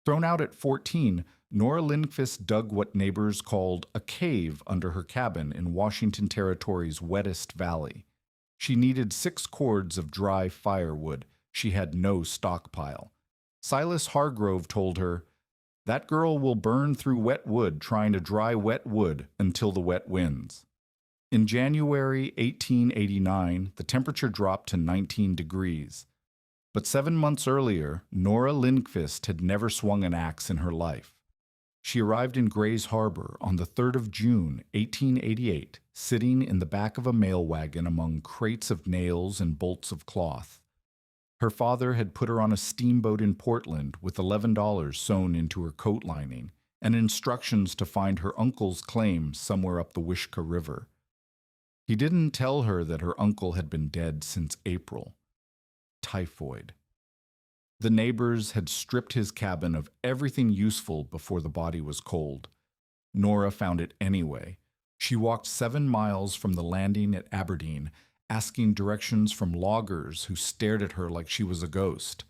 Thrown out at 14, Nora Lindqvist dug what neighbors called a cave under her cabin in Washington Territory's wettest valley. She needed 6 cords of dry firewood. She had no stockpile. Silas Hargrove told her, "That girl will burn through wet wood trying to dry wet wood until the wet wins." In January 1889, the temperature dropped to 19 degrees. But 7 months earlier, Nora Lindqvist had never swung an axe in her life. She arrived in Grays Harbor on the 3rd of June, 1888, sitting in the back of a mail wagon among crates of nails and bolts of cloth. Her father had put her on a steamboat in Portland with $11 sewn into her coat lining and instructions to find her uncle's claim somewhere up the Wishkah River. He didn't tell her that her uncle had been dead since April. Typhoid. The neighbors had stripped his cabin of everything useful before the body was cold. Nora found it anyway. She walked 7 miles from the landing at Aberdeen, asking directions from loggers who stared at her like she was a ghost.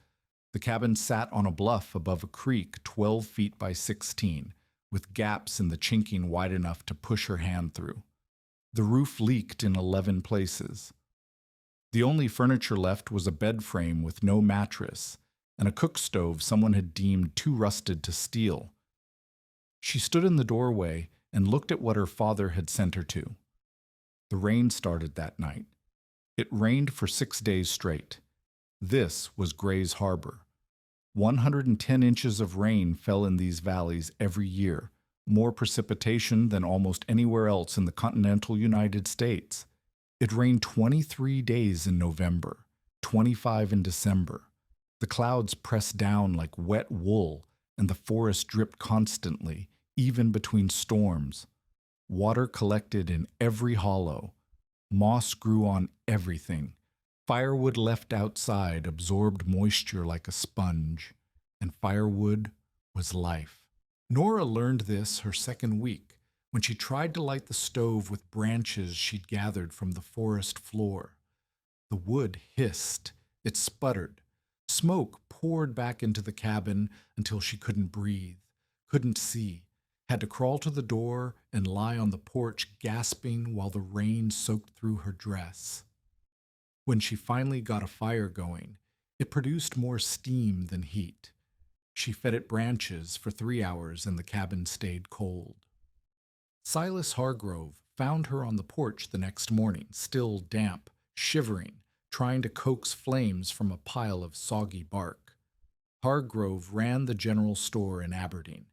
The cabin sat on a bluff above a creek 12 feet by 16, with gaps in the chinking wide enough to push her hand through. The roof leaked in 11 places. The only furniture left was a bed frame with no mattress, and a cook stove someone had deemed too rusted to steal. She stood in the doorway and looked at what her father had sent her to. The rain started that night. It rained for 6 days straight. This was Grays Harbor. 110 inches of rain fell in these valleys every year, more precipitation than almost anywhere else in the continental United States. It rained 23 days in November, 25 in December. The clouds pressed down like wet wool, and the forest dripped constantly, even between storms. Water collected in every hollow. Moss grew on everything. Firewood left outside absorbed moisture like a sponge, and firewood was life. Nora learned this her second week, when she tried to light the stove with branches she'd gathered from the forest floor. The wood hissed, it sputtered. Smoke poured back into the cabin until she couldn't breathe, couldn't see, had to crawl to the door and lie on the porch gasping while the rain soaked through her dress. When she finally got a fire going, it produced more steam than heat. She fed it branches for 3 hours and the cabin stayed cold. Silas Hargrove found her on the porch the next morning, still damp, shivering, trying to coax flames from a pile of soggy bark. Hargrove ran the general store in Aberdeen.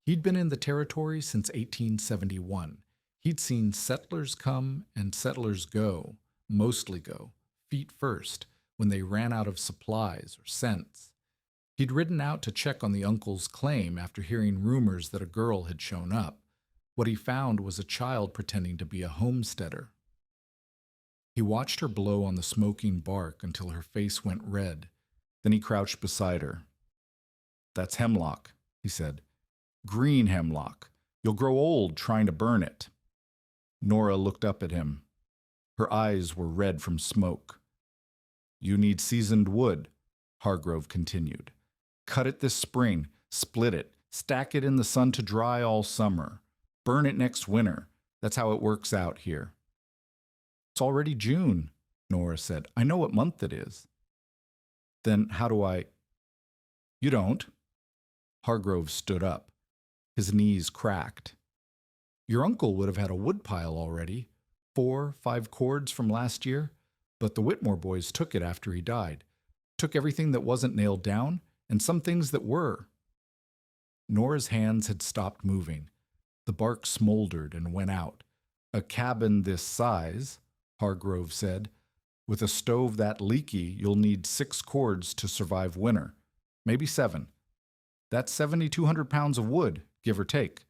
He'd been in the territory since 1871. He'd seen settlers come and settlers go, mostly go, feet first, when they ran out of supplies or cents. He'd ridden out to check on the uncle's claim after hearing rumors that a girl had shown up. What he found was a child pretending to be a homesteader. He watched her blow on the smoking bark until her face went red. Then he crouched beside her. "That's hemlock," he said. "Green hemlock. You'll grow old trying to burn it." Nora looked up at him. Her eyes were red from smoke. "You need seasoned wood," Hargrove continued. "Cut it this spring, split it, stack it in the sun to dry all summer. Burn it next winter. That's how it works out here." "It's already June," Nora said. "I know what month it is." "Then how do I—" "You don't." Hargrove stood up. His knees cracked. "Your uncle would have had a woodpile already, 4, 5 cords from last year, but the Whitmore boys took it after he died. Took everything that wasn't nailed down, and some things that were." Nora's hands had stopped moving. The bark smoldered and went out. "A cabin this size," Hargrove said, "with a stove that leaky, you'll need 6 cords to survive winter, maybe 7. That's 7,200 pounds of wood, give or take.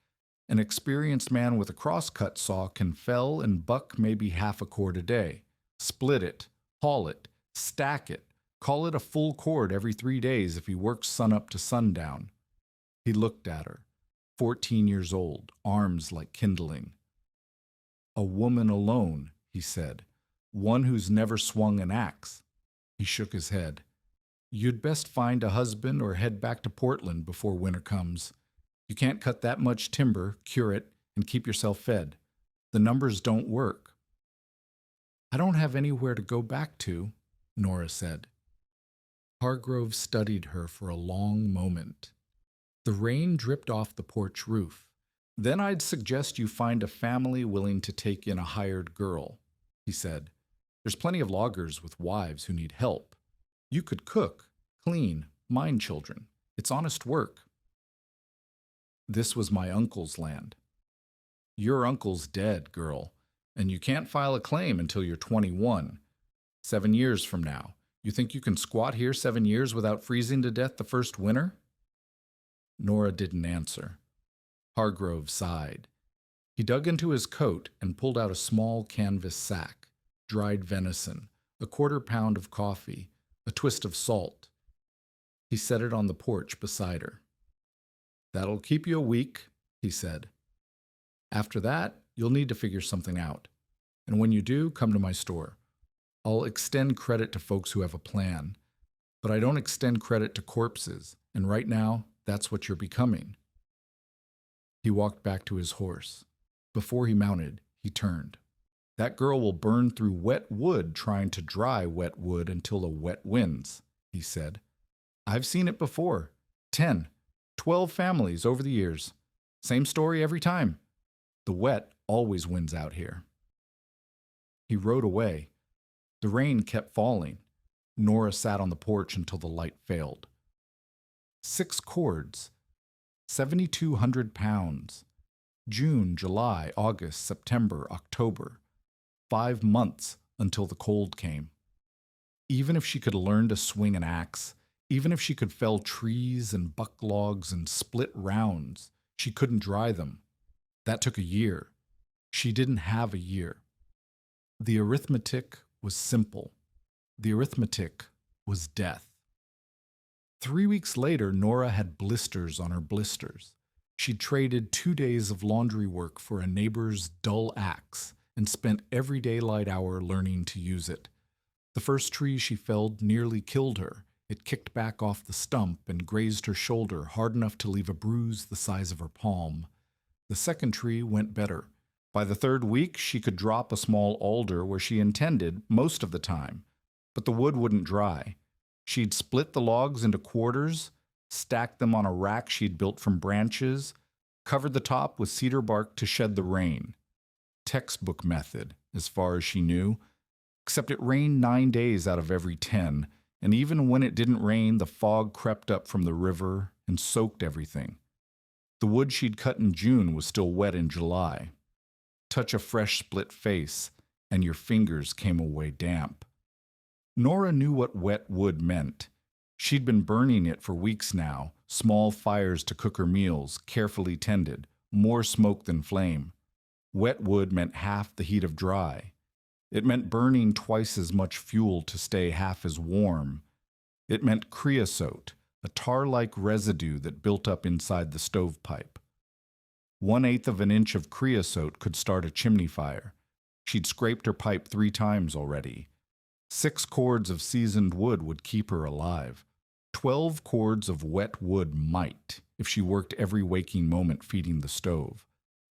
An experienced man with a crosscut saw can fell and buck maybe half a cord a day. Split it, haul it, stack it, call it a full cord every 3 days if he works sunup to sundown." He looked at her. 14 years old, arms like kindling. "A woman alone," he said. "One who's never swung an axe." He shook his head. You'd best find a husband or head back to Portland before winter comes. You can't cut that much timber, cure it, and keep yourself fed. The numbers don't work. I don't have anywhere to go back to, Nora said. Hargrove studied her for a long moment. The rain dripped off the porch roof. Then I'd suggest you find a family willing to take in a hired girl, he said. There's plenty of loggers with wives who need help. You could cook, clean, mind children. It's honest work. This was my uncle's land. Your uncle's dead, girl, and you can't file a claim until you're 21. 7 years from now. You think you can squat here 7 years without freezing to death the first winter? Nora didn't answer. Hargrove sighed. He dug into his coat and pulled out a small canvas sack, dried venison, a quarter-pound of coffee, a twist of salt. He set it on the porch beside her. That'll keep you a week, he said. After that, you'll need to figure something out. And when you do, come to my store. I'll extend credit to folks who have a plan, but I don't extend credit to corpses, and right now, that's what you're becoming. He walked back to his horse. Before he mounted, he turned. That girl will burn through wet wood trying to dry wet wood until the wet wins, he said. I've seen it before. 10, 12 families over the years. Same story every time. The wet always wins out here. He rode away. The rain kept falling. Nora sat on the porch until the light failed. 6 cords, 7,200 pounds. June, July, August, September, October. 5 months until the cold came. Even if she could learn to swing an axe, even if she could fell trees and buck logs and split rounds, she couldn't dry them. That took a year. She didn't have a year. The arithmetic was simple. The arithmetic was death. 3 weeks later, Nora had blisters on her blisters. She'd traded 2 days of laundry work for a neighbor's dull axe and spent every daylight hour learning to use it. The first tree she felled nearly killed her. It kicked back off the stump and grazed her shoulder hard enough to leave a bruise the size of her palm. The second tree went better. By the 3rd week, she could drop a small alder where she intended most of the time, but the wood wouldn't dry. She'd split the logs into quarters, stacked them on a rack she'd built from branches, covered the top with cedar bark to shed the rain. Textbook method, as far as she knew, except it rained 9 days out of every 10, and even when it didn't rain, the fog crept up from the river and soaked everything. The wood she'd cut in June was still wet in July. Touch a fresh split face, and your fingers came away damp. Nora knew what wet wood meant. She'd been burning it for weeks now, small fires to cook her meals, carefully tended, more smoke than flame. Wet wood meant half the heat of dry. It meant burning twice as much fuel to stay half as warm. It meant creosote, a tar-like residue that built up inside the stovepipe. 1/8 of an inch of creosote could start a chimney fire. She'd scraped her pipe 3 times already. 6 cords of seasoned wood would keep her alive. 12 cords of wet wood might, if she worked every waking moment feeding the stove.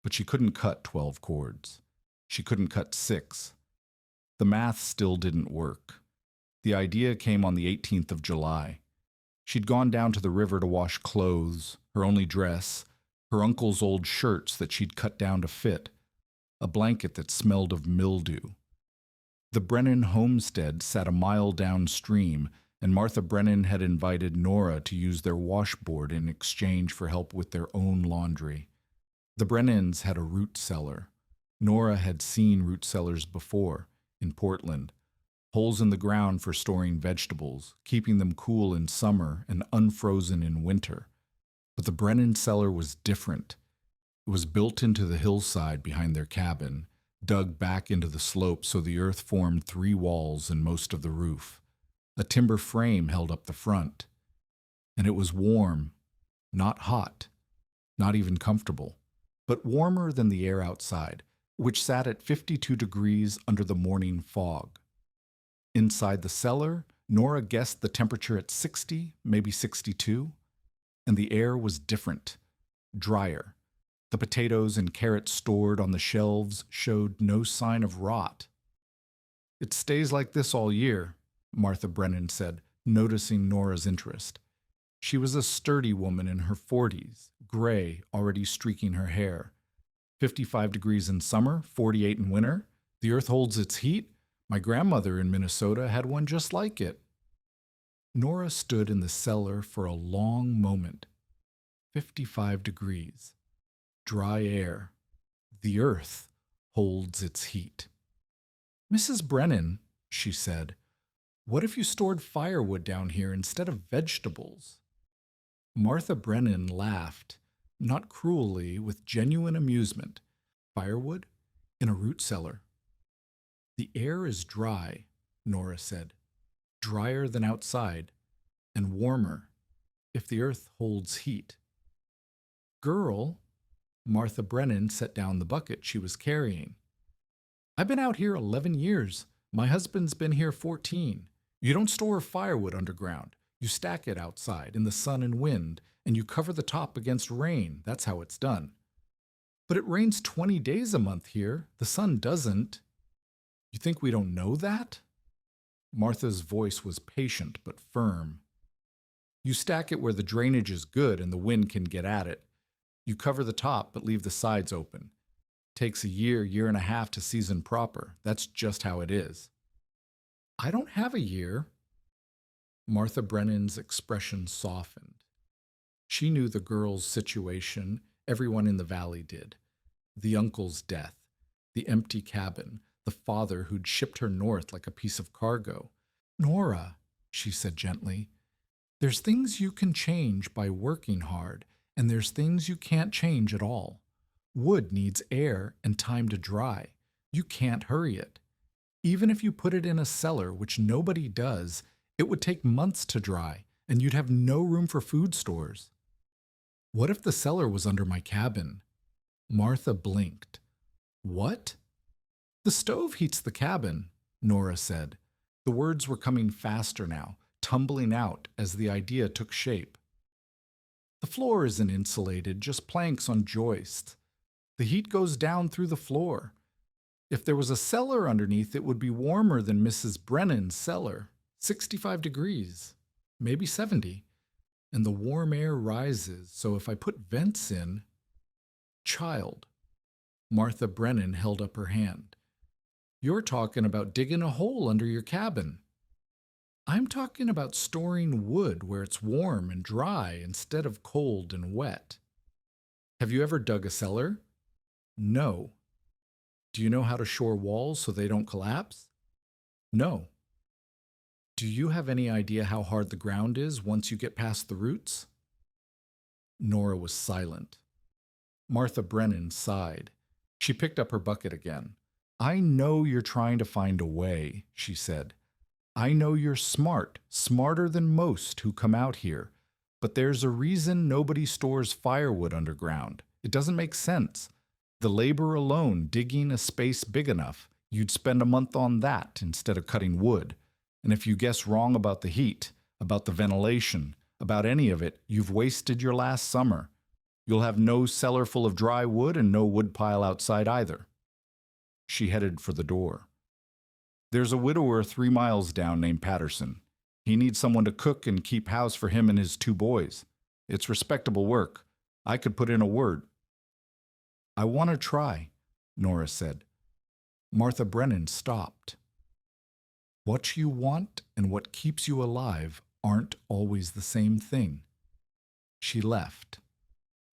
But she couldn't cut 12 cords. She couldn't cut 6. The math still didn't work. The idea came on the 18th of July. She'd gone down to the river to wash clothes, her only dress, her uncle's old shirts that she'd cut down to fit, a blanket that smelled of mildew. The Brennan homestead sat a mile downstream, and Martha Brennan had invited Nora to use their washboard in exchange for help with their own laundry. The Brennans had a root cellar. Nora had seen root cellars before, in Portland, holes in the ground for storing vegetables, keeping them cool in summer and unfrozen in winter. But the Brennan cellar was different. It was built into the hillside behind their cabin, dug back into the slope so the earth formed 3 walls and most of the roof. A timber frame held up the front. And it was warm, not hot, not even comfortable, but warmer than the air outside, which sat at 52 degrees under the morning fog. Inside the cellar, Nora guessed the temperature at 60, maybe 62, and the air was different, drier. The potatoes and carrots stored on the shelves showed no sign of rot. "It stays like this all year," Martha Brennan said, noticing Nora's interest. She was a sturdy woman in her 40s, gray already streaking her hair. 55 degrees in summer, 48 in winter. The earth holds its heat. My grandmother in Minnesota had one just like it. Nora stood in the cellar for a long moment. 55 degrees. Dry air. The earth holds its heat. "Mrs. Brennan," she said, "what if you stored firewood down here instead of vegetables?" Martha Brennan laughed, not cruelly, with genuine amusement. "Firewood? In a root cellar." "The air is dry," Nora said. "Drier than outside, and warmer, if the earth holds heat." "Girl," Martha Brennan set down the bucket she was carrying. "I've been out here 11 years. My husband's been here 14. You don't store firewood underground. You stack it outside in the sun and wind, and you cover the top against rain. That's how it's done." "But it rains 20 days a month here. The sun doesn't." "You think we don't know that?" Martha's voice was patient but firm. "You stack it where the drainage is good and the wind can get at it. You cover the top but leave the sides open. Takes a year, year and a half to season proper. That's just how it is." "I don't have a year." Martha Brennan's expression softened. She knew the girl's situation. Everyone in the valley did. The uncle's death, the empty cabin, the father who'd shipped her north like a piece of cargo. "Nora," she said gently, "there's things you can change by working hard, and there's things you can't change at all. Wood needs air and time to dry. You can't hurry it. Even if you put it in a cellar, which nobody does, it would take months to dry, and you'd have no room for food stores." "What if the cellar was under my cabin?" Martha blinked. "What?" "The stove heats the cabin," Nora said. The words were coming faster now, tumbling out as the idea took shape. "The floor isn't insulated, just planks on joists. The heat goes down through the floor. If there was a cellar underneath, it would be warmer than Mrs. Brennan's cellar. 65 degrees, maybe 70. And the warm air rises, so if I put vents in—" "Child," Martha Brennan held up her hand, "you're talking about digging a hole under your cabin. I'm talking about storing wood where it's warm and dry instead of cold and wet. Have you ever dug a cellar?" "No." "Do you know how to shore walls so they don't collapse?" "No." "Do you have any idea how hard the ground is once you get past the roots?" Nora was silent. Martha Brennan sighed. She picked up her bucket again. "I know you're trying to find a way," she said. "I know you're smart, smarter than most who come out here. But there's a reason nobody stores firewood underground. It doesn't make sense. The labor alone, digging a space big enough, you'd spend a month on that instead of cutting wood. And if you guess wrong about the heat, about the ventilation, about any of it, you've wasted your last summer. You'll have no cellar full of dry wood and no woodpile outside either." She headed for the door. "There's a widower 3 miles down named Patterson. He needs someone to cook and keep house for him and his 2 boys. It's respectable work. I could put in a word." "I want to try," Nora said. Martha Brennan stopped. "What you want and what keeps you alive aren't always the same thing." She left.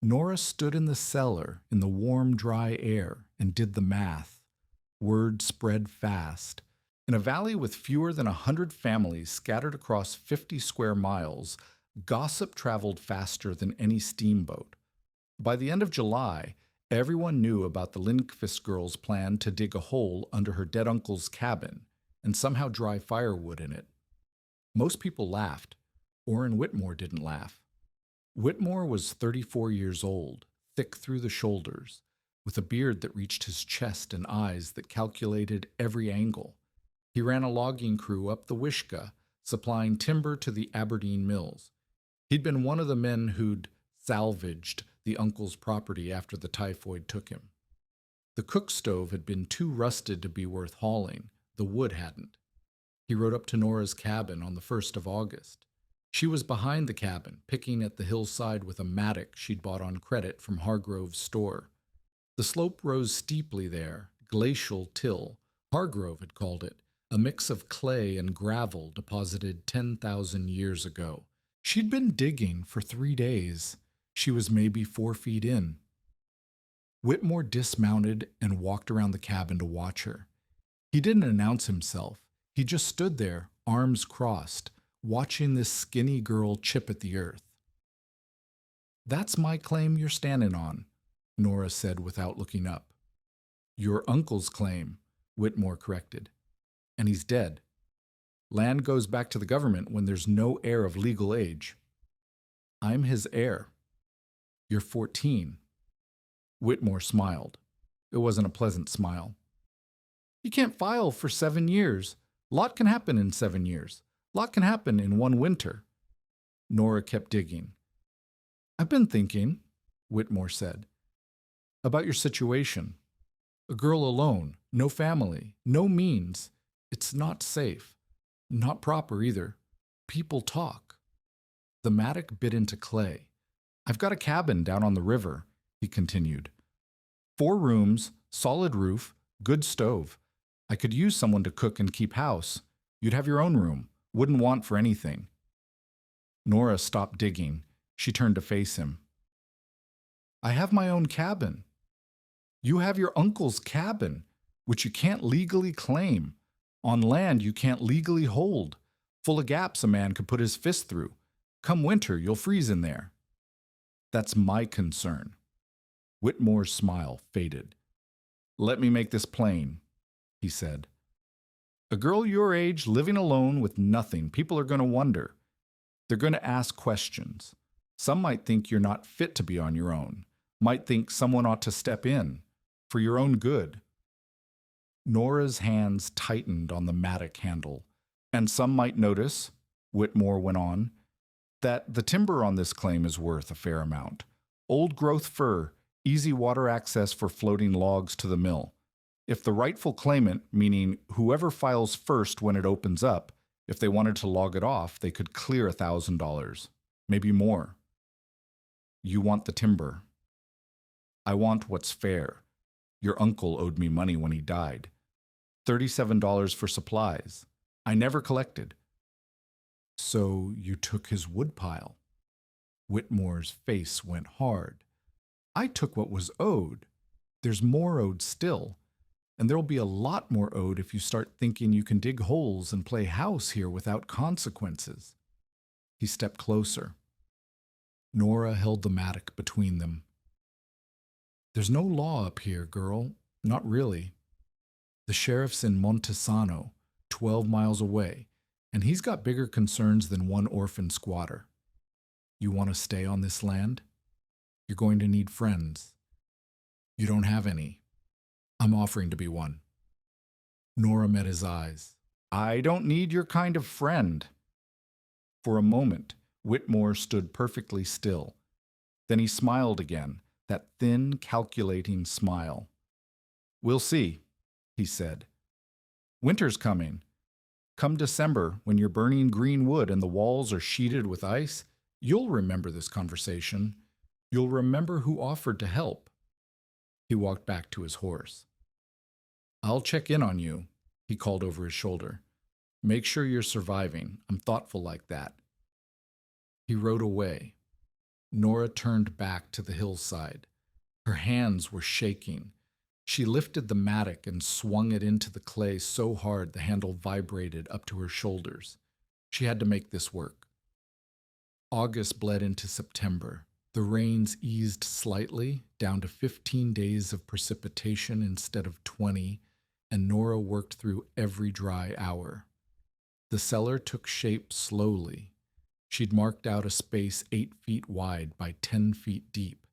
Nora stood in the cellar in the warm, dry air and did the math. Word spread fast. In a valley with fewer than 100 families scattered across 50 square miles, gossip traveled faster than any steamboat. By the end of July, everyone knew about the Lindqvist girl's plan to dig a hole under her dead uncle's cabin and somehow dry firewood in it. Most people laughed. Orrin Whitmore didn't laugh. Whitmore was 34 years old, thick through the shoulders, with a beard that reached his chest and eyes that calculated every angle. He ran a logging crew up the Wishkah, supplying timber to the Aberdeen mills. He'd been one of the men who'd salvaged the uncle's property after the typhoid took him. The cook stove had been too rusted to be worth hauling. The wood hadn't. He rode up to Nora's cabin on the 1st of August. She was behind the cabin, picking at the hillside with a mattock she'd bought on credit from Hargrove's store. The slope rose steeply there, glacial till, Hargrove had called it, a mix of clay and gravel deposited 10,000 years ago. She'd been digging for 3 days. She was maybe 4 feet in. Whitmore dismounted and walked around the cabin to watch her. He didn't announce himself. He just stood there, arms crossed, watching this skinny girl chip at the earth. "That's my claim you're standing on," Nora said without looking up. "Your uncle's claim," Whitmore corrected. "And he's dead. Land goes back to the government when there's no heir of legal age. I'm his heir. You're 14. Whitmore smiled. It wasn't a pleasant smile. "You can't file for 7 years. Lot can happen in 7 years. Lot can happen in 1 winter." Nora kept digging. "I've been thinking," Whitmore said, "about your situation. A girl alone, no family, no means. It's not safe. Not proper either. People talk." The mattock bit into clay. "I've got a cabin down on the river," he continued. 4 rooms, solid roof, good stove. I could use someone to cook and keep house. You'd have your own room. Wouldn't want for anything." Nora stopped digging. She turned to face him. "I have my own cabin." "You have your uncle's cabin, which you can't legally claim. On land you can't legally hold. Full of gaps a man could put his fist through. Come winter, you'll freeze in there." "That's my concern." Whitmore's smile faded. "Let me make this plain," he said. "A girl your age living alone with nothing, people are going to wonder. They're going to ask questions. Some might think you're not fit to be on your own, might think someone ought to step in, for your own good." Nora's hands tightened on the mattock handle. "And some might notice," Whitmore went on, "that the timber on this claim is worth a fair amount. Old-growth fir, easy water access for floating logs to the mill. If the rightful claimant, meaning whoever files first when it opens up, if they wanted to log it off, they could clear $1,000, maybe more. You want the timber. I want what's fair. Your uncle owed me money when he died. $37 for supplies. I never collected." "So you took his woodpile?" Whitmore's face went hard. "I took what was owed. There's more owed still. And there'll be a lot more owed if you start thinking you can dig holes and play house here without consequences." He stepped closer. Nora held the mattock between them. "There's no law up here, girl. Not really. The sheriff's in Montesano, 12 miles away, and he's got bigger concerns than one orphan squatter. You want to stay on this land? You're going to need friends. You don't have any. I'm offering to be one." Nora met his eyes. "I don't need your kind of friend." For a moment, Whitmore stood perfectly still. Then he smiled again, that thin, calculating smile. "We'll see," he said. "Winter's coming. Come December, when you're burning green wood and the walls are sheeted with ice, you'll remember this conversation. You'll remember who offered to help." He walked back to his horse. "I'll check in on you," he called over his shoulder. "Make sure you're surviving. I'm thoughtful like that." He rode away. Nora turned back to the hillside. Her hands were shaking. She lifted the mattock and swung it into the clay so hard the handle vibrated up to her shoulders. She had to make this work. August bled into September. The rains eased slightly, down to 15 days of precipitation instead of 20, and Nora worked through every dry hour. The cellar took shape slowly. She'd marked out a space 8 feet wide by 10 feet deep,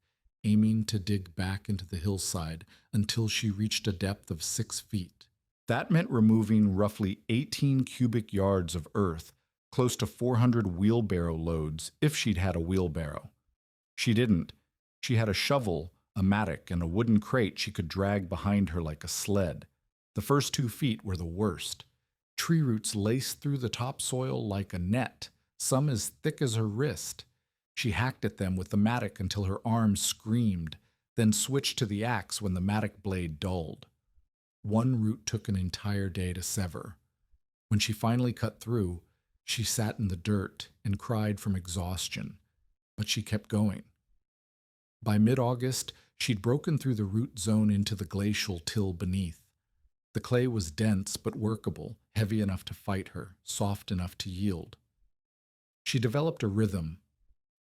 aiming to dig back into the hillside until she reached a depth of 6 feet. That meant removing roughly 18 cubic yards of earth, close to 400 wheelbarrow loads if she'd had a wheelbarrow. She didn't. She had a shovel, a mattock, and a wooden crate she could drag behind her like a sled. The first 2 feet were the worst. Tree roots laced through the topsoil like a net, some as thick as her wrist. She hacked at them with the mattock until her arms screamed, then switched to the axe when the mattock blade dulled. One root took an entire day to sever. When she finally cut through, she sat in the dirt and cried from exhaustion, but she kept going. By mid-August, she'd broken through the root zone into the glacial till beneath. The clay was dense but workable, heavy enough to fight her, soft enough to yield. She developed a rhythm.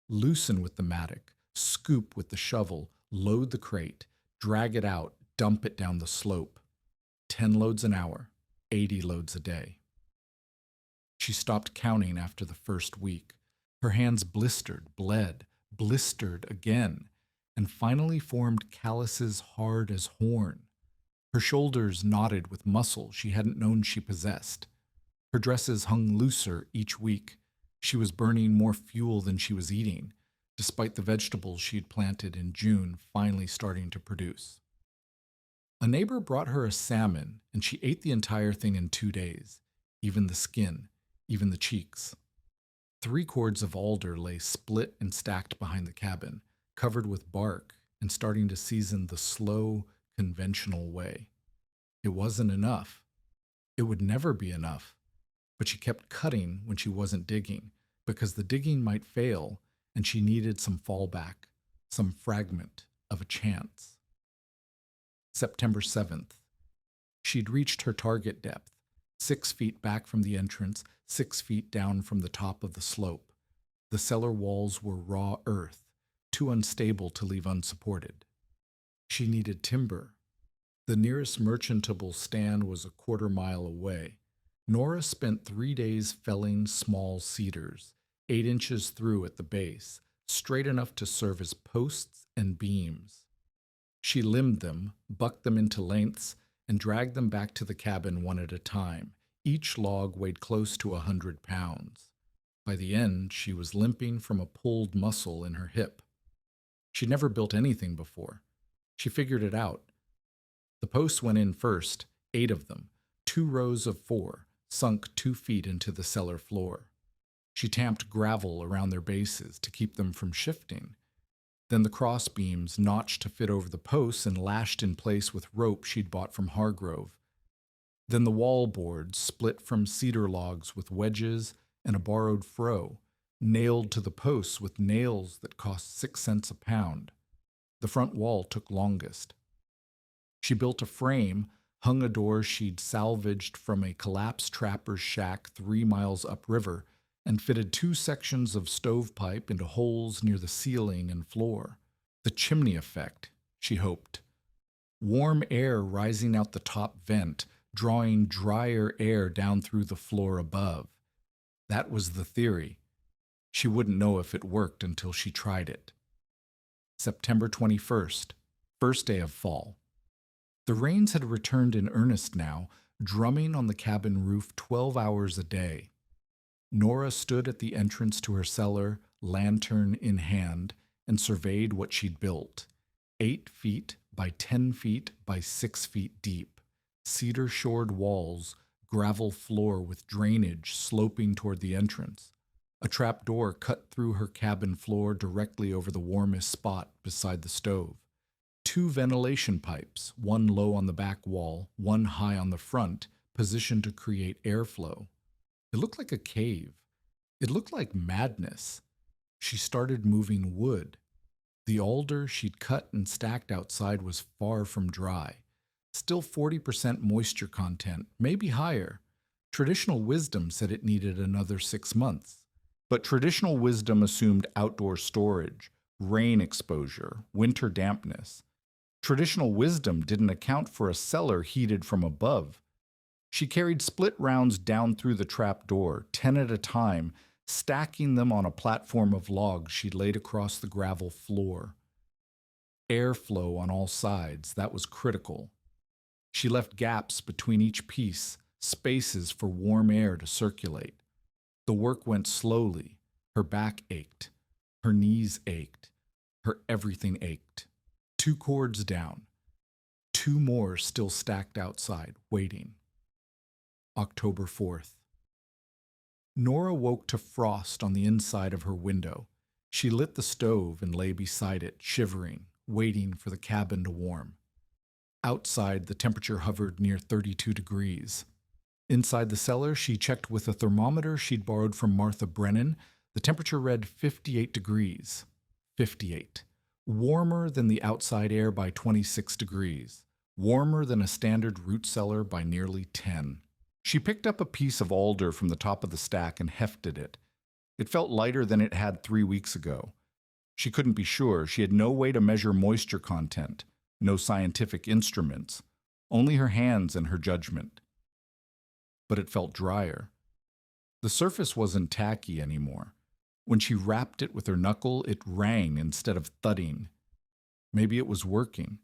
Loosen with the mattock, scoop with the shovel, load the crate, drag it out, dump it down the slope. 10 loads an hour, 80 loads a day. She stopped counting after the first week. Her hands blistered, bled, blistered again, and finally formed calluses hard as horn. Her shoulders knotted with muscle she hadn't known she possessed. Her dresses hung looser each week. She was burning more fuel than she was eating, despite the vegetables she had planted in June finally starting to produce. A neighbor brought her a salmon, and she ate the entire thing in 2 days, even the skin, even the cheeks. 3 cords of alder lay split and stacked behind the cabin, covered with bark and starting to season the slow, conventional way. It wasn't enough. It would never be enough. But she kept cutting when she wasn't digging, because the digging might fail and she needed some fallback, some fragment of a chance. September 7th. She'd reached her target depth, 6 feet back from the entrance, 6 feet down from the top of the slope. The cellar walls were raw earth, too unstable to leave unsupported. She needed timber. The nearest merchantable stand was a 1/4 mile away. Nora spent 3 days felling small cedars, 8 inches through at the base, straight enough to serve as posts and beams. She limbed them, bucked them into lengths, and dragged them back to the cabin one at a time. Each log weighed close to 100 pounds. By the end, she was limping from a pulled muscle in her hip. She'd never built anything before. She figured it out. The posts went in first, 8 of them, 2 rows of 4, sunk 2 feet into the cellar floor. She tamped gravel around their bases to keep them from shifting. Then the cross beams notched to fit over the posts and lashed in place with rope she'd bought from Hargrove. Then the wall boards split from cedar logs with wedges and a borrowed froe, nailed to the posts with nails that cost 6 cents a pound. The front wall took longest. She built a frame, hung a door she'd salvaged from a collapsed trapper's shack 3 miles upriver, and fitted 2 sections of stovepipe into holes near the ceiling and floor. The chimney effect, she hoped. Warm air rising out the top vent, drawing drier air down through the floor above. That was the theory. She wouldn't know if it worked until she tried it. September 21st, first day of fall. The rains had returned in earnest now, drumming on the cabin roof 12 hours a day. Nora stood at the entrance to her cellar, lantern in hand, and surveyed what she'd built. 8 feet by 10 feet by 6 feet deep. Cedar-shored walls, gravel floor with drainage sloping toward the entrance. A trap door cut through her cabin floor directly over the warmest spot beside the stove. 2 ventilation pipes, one low on the back wall, one high on the front, positioned to create airflow. It looked like a cave. It looked like madness. She started moving wood. The alder she'd cut and stacked outside was far from dry. Still 40% moisture content, maybe higher. Traditional wisdom said it needed another 6 months. But traditional wisdom assumed outdoor storage, rain exposure, winter dampness. Traditional wisdom didn't account for a cellar heated from above. She carried split rounds down through the trap door, 10 at a time, stacking them on a platform of logs she'd laid across the gravel floor. Airflow on all sides, that was critical. She left gaps between each piece, spaces for warm air to circulate. The work went slowly. Her back ached. Her knees ached. Her everything ached. 2 cords down. 2 more still stacked outside, waiting. October 4th. Nora woke to frost on the inside of her window. She lit the stove and lay beside it, shivering, waiting for the cabin to warm. Outside, the temperature hovered near 32 degrees. Inside the cellar, she checked with a thermometer she'd borrowed from Martha Brennan. The temperature read 58 degrees. 58. Warmer than the outside air by 26 degrees. Warmer than a standard root cellar by nearly 10. She picked up a piece of alder from the top of the stack and hefted it. It felt lighter than it had 3 weeks ago. She couldn't be sure. She had no way to measure moisture content, no scientific instruments, only her hands and her judgment. But it felt drier. The surface wasn't tacky anymore. When she rapped it with her knuckle, it rang instead of thudding. Maybe it was working.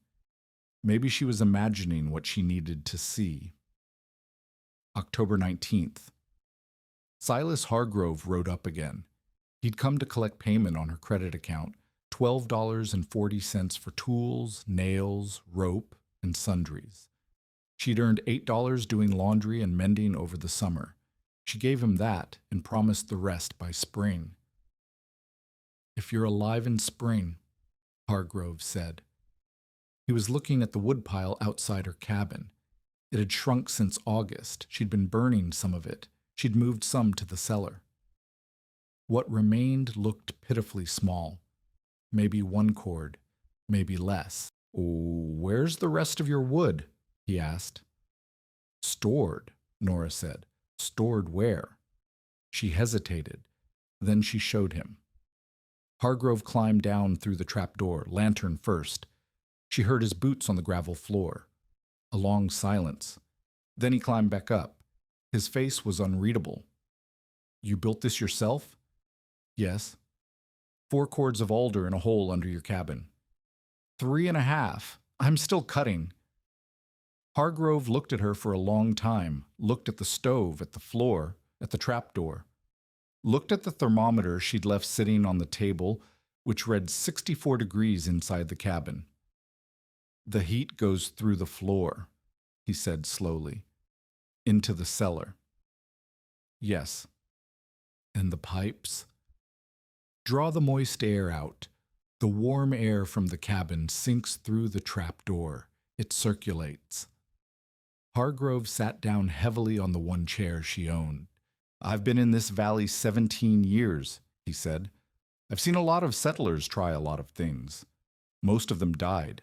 Maybe she was imagining what she needed to see. October 19th. Silas Hargrove rode up again. He'd come to collect payment on her credit account, $12.40 for tools, nails, rope, and sundries. She'd earned $8 doing laundry and mending over the summer. She gave him that and promised the rest by spring. "If you're alive in spring," Hargrove said. He was looking at the woodpile outside her cabin. It had shrunk since August. She'd been burning some of it. She'd moved some to the cellar. What remained looked pitifully small. Maybe 1 cord, maybe less. "Where's the rest of your wood?" he asked. "Stored," Nora said. "Stored where?" She hesitated. Then she showed him. Hargrove climbed down through the trapdoor, lantern first. She heard his boots on the gravel floor. A long silence. Then he climbed back up. His face was unreadable. "You built this yourself?" "Yes." 4 cords of alder in a hole under your cabin." 3.5. I'm still cutting." Hargrove looked at her for a long time, looked at the stove, at the floor, at the trapdoor. Looked at the thermometer she'd left sitting on the table, which read 64 degrees inside the cabin. "The heat goes through the floor," he said slowly. "Into the cellar." "Yes." "And the pipes?" "Draw the moist air out. The warm air from the cabin sinks through the trapdoor. It circulates." Hargrove sat down heavily on the one chair she owned. "I've been in this valley 17 years, he said. "I've seen a lot of settlers try a lot of things. Most of them died.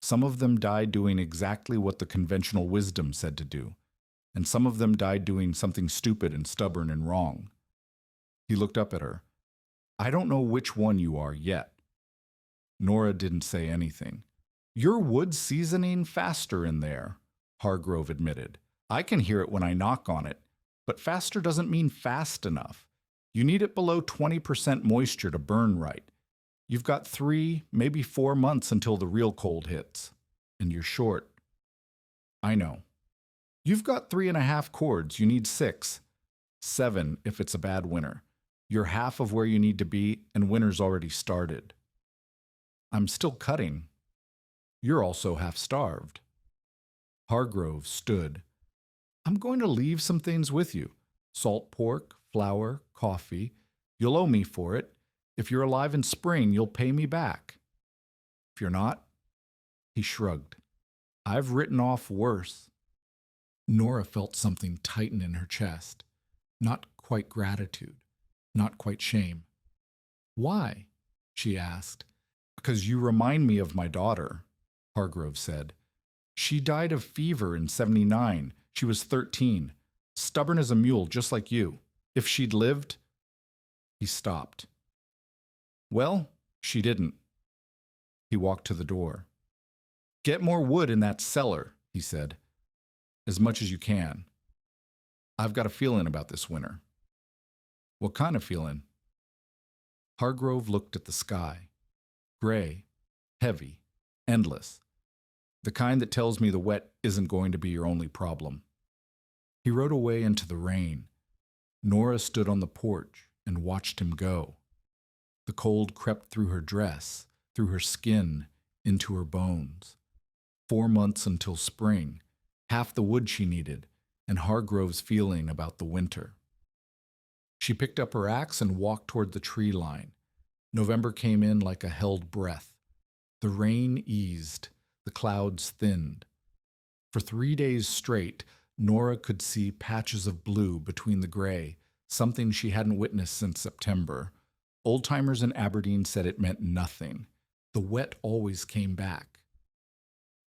Some of them died doing exactly what the conventional wisdom said to do, and some of them died doing something stupid and stubborn and wrong." He looked up at her. "I don't know which one you are yet." Nora didn't say anything. "Your wood seasoning faster in there," Hargrove admitted. "I can hear it when I knock on it, but faster doesn't mean fast enough. You need it below 20% moisture to burn right. You've got 3, maybe 4 months until the real cold hits, and you're short." "I know." "You've got 3.5 cords. You need 6. 7 if it's a bad winter. You're half of where you need to be, and winter's already started." "I'm still cutting." "You're also half starved." Hargrove stood. "I'm going to leave some things with you. Salt pork, flour, coffee. You'll owe me for it. If you're alive in spring, you'll pay me back. If you're not," he shrugged. "I've written off worse." Nora felt something tighten in her chest. Not quite gratitude, not quite shame. "Why?" she asked. "Because you remind me of my daughter," Hargrove said. "She died of fever in '79. She was 13. Stubborn as a mule, just like you. If she'd lived—" He stopped. "Well, she didn't." He walked to the door. "Get more wood in that cellar," he said. "As much as you can. I've got a feeling about this winter." "What kind of feeling?" Hargrove looked at the sky. Gray, heavy, endless. The kind that tells me the wet isn't going to be your only problem. He rode away into the rain. Nora stood on the porch and watched him go. The cold crept through her dress, through her skin, into her bones. 4 months until spring, half the wood she needed, and Hargrove's feeling about the winter. She picked up her axe and walked toward the tree line. November came in like a held breath. The rain eased, the clouds thinned. For 3 days straight, Nora could see patches of blue between the gray, something she hadn't witnessed since September. Old-timers in Aberdeen said it meant nothing. The wet always came back.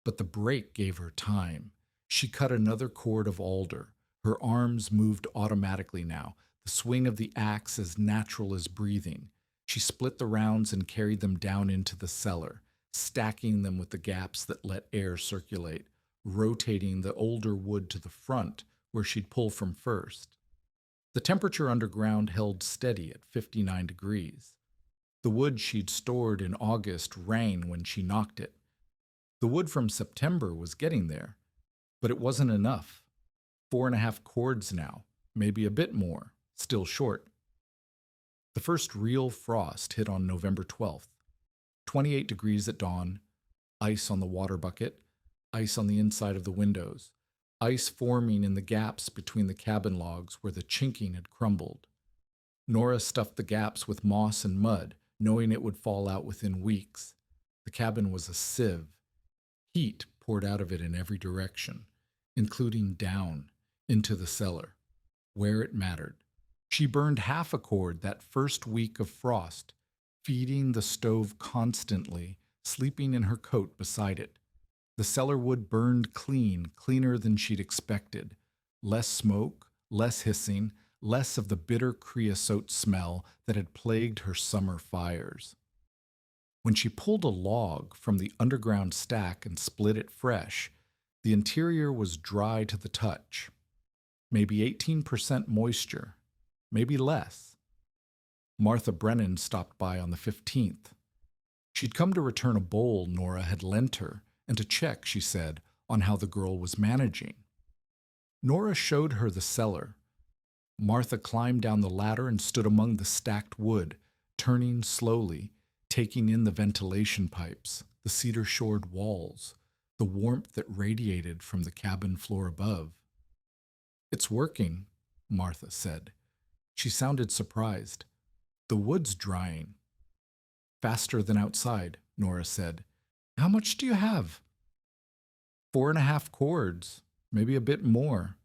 But the break gave her time. She cut another cord of alder. Her arms moved automatically now, the swing of the axe as natural as breathing. She split the rounds and carried them down into the cellar, stacking them with the gaps that let air circulate, rotating the older wood to the front where she'd pull from first. The temperature underground held steady at 59 degrees. The wood she'd stored in August rang when she knocked it. The wood from September was getting there, but it wasn't enough. 4.5 cords now, maybe a bit more, still short. The first real frost hit on November 12th. 28 degrees at dawn, ice on the water bucket, ice on the inside of the windows, ice forming in the gaps between the cabin logs where the chinking had crumbled. Nora stuffed the gaps with moss and mud, knowing it would fall out within weeks. The cabin was a sieve. Heat poured out of it in every direction, including down into the cellar, where it mattered. She burned half a cord that first week of frost, feeding the stove constantly, sleeping in her coat beside it. The cellar wood burned clean, cleaner than she'd expected. Less smoke, less hissing, less of the bitter creosote smell that had plagued her summer fires. When she pulled a log from the underground stack and split it fresh, the interior was dry to the touch. Maybe 18% moisture, maybe less. Martha Brennan stopped by on the 15th. She'd come to return a bowl Nora had lent her and to check, she said, on how the girl was managing. Nora showed her the cellar. Martha climbed down the ladder and stood among the stacked wood, turning slowly, taking in the ventilation pipes, the cedar-shored walls, the warmth that radiated from the cabin floor above. "It's working," Martha said. She sounded surprised. "The wood's drying." "Faster than outside," Nora said. "How much do you have?" 4.5 cords, maybe a bit more.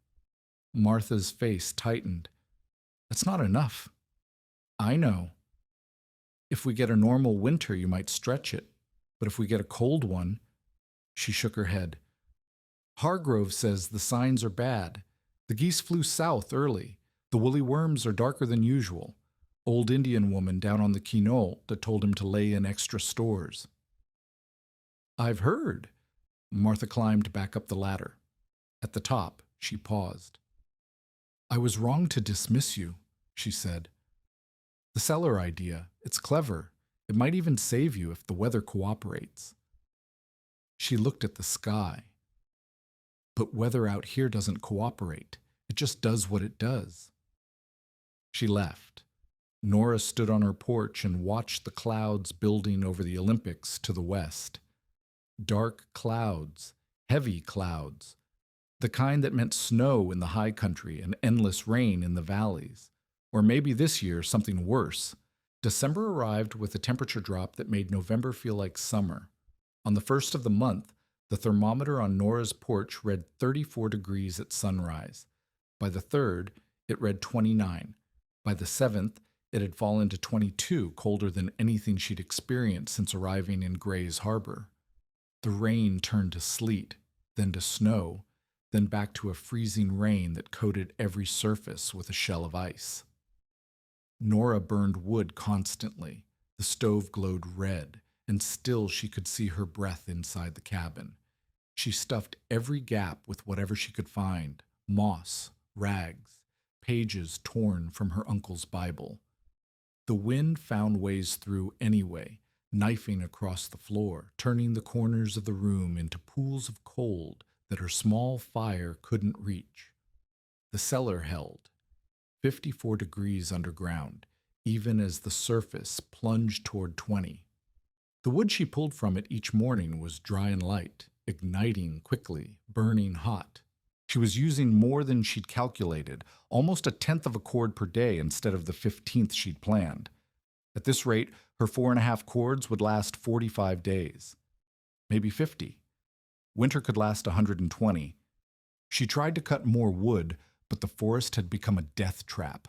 Martha's face tightened. "That's not enough." "I know. If we get a normal winter, you might stretch it. But if we get a cold one—" She shook her head. "Hargrove says the signs are bad. The geese flew south early. The woolly worms are darker than usual. Old Indian woman down on the Quinault that told him to lay in extra stores." "I've heard." Martha climbed back up the ladder. At the top, she paused. "I was wrong to dismiss you," she said. "The cellar idea, it's clever. It might even save you if the weather cooperates." She looked at the sky. "But weather out here doesn't cooperate. It just does what it does." She left. Nora stood on her porch and watched the clouds building over the Olympics to the west. Dark clouds, heavy clouds, the kind that meant snow in the high country and endless rain in the valleys. Or maybe this year something worse. December arrived with a temperature drop that made November feel like summer. On the first of the month, the thermometer on Nora's porch read 34 degrees at sunrise. By the 3rd, it read 29. By the 7th, it had fallen to 22, colder than anything she'd experienced since arriving in Gray's Harbor. The rain turned to sleet, then to snow, then back to a freezing rain that coated every surface with a shell of ice. Nora burned wood constantly. The stove glowed red, and still she could see her breath inside the cabin. She stuffed every gap with whatever she could find: moss, rags, pages torn from her uncle's Bible. The wind found ways through anyway, knifing across the floor, turning the corners of the room into pools of cold that her small fire couldn't reach. The cellar held. 54 degrees underground, even as the surface plunged toward 20. The wood she pulled from it each morning was dry and light, igniting quickly, burning hot. She was using more than she'd calculated, almost a tenth of a cord per day instead of the 15th she'd planned. At this rate, her 4.5 cords would last 45 days. Maybe 50. Winter could last 120. She tried to cut more wood, but the forest had become a death trap.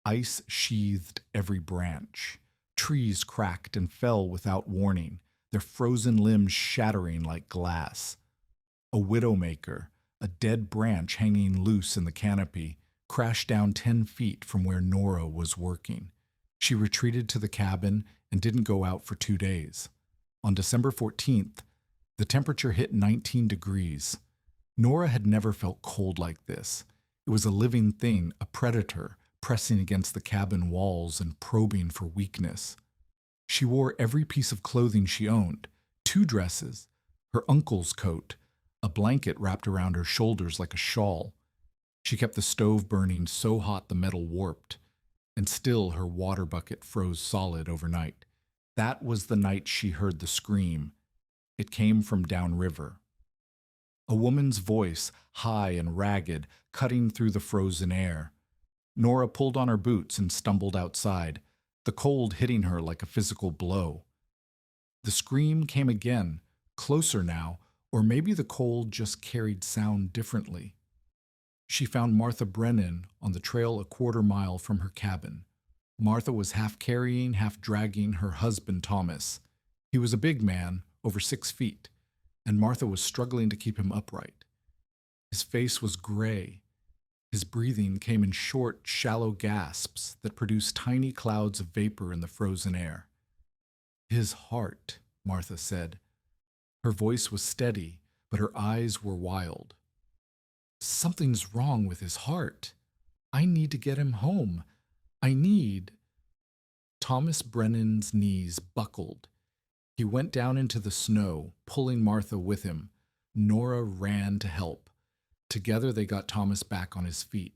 Ice sheathed every branch. Trees cracked and fell without warning, their frozen limbs shattering like glass. A widowmaker, a dead branch hanging loose in the canopy, crashed down 10 feet from where Nora was working. She retreated to the cabin and didn't go out for 2 days. On December 14th, the temperature hit 19 degrees. Nora had never felt cold like this. It was a living thing, a predator, pressing against the cabin walls and probing for weakness. She wore every piece of clothing she owned, 2 dresses, her uncle's coat, a blanket wrapped around her shoulders like a shawl. She kept the stove burning so hot the metal warped, and still her water bucket froze solid overnight. That was the night she heard the scream. It came from downriver. A woman's voice, high and ragged, cutting through the frozen air. Nora pulled on her boots and stumbled outside, the cold hitting her like a physical blow. The scream came again, closer now, or maybe the cold just carried sound differently. She found Martha Brennan on the trail a 1/4 mile from her cabin. Martha was half carrying, half dragging her husband Thomas. He was a big man, over 6 feet, and Martha was struggling to keep him upright. His face was gray. His breathing came in short, shallow gasps that produced tiny clouds of vapor in the frozen air. "His heart," Martha said. Her voice was steady, but her eyes were wild. "Something's wrong with his heart. I need to get him home. I need—" Thomas Brennan's knees buckled. He went down into the snow, pulling Martha with him. Nora ran to help. Together they got Thomas back on his feet.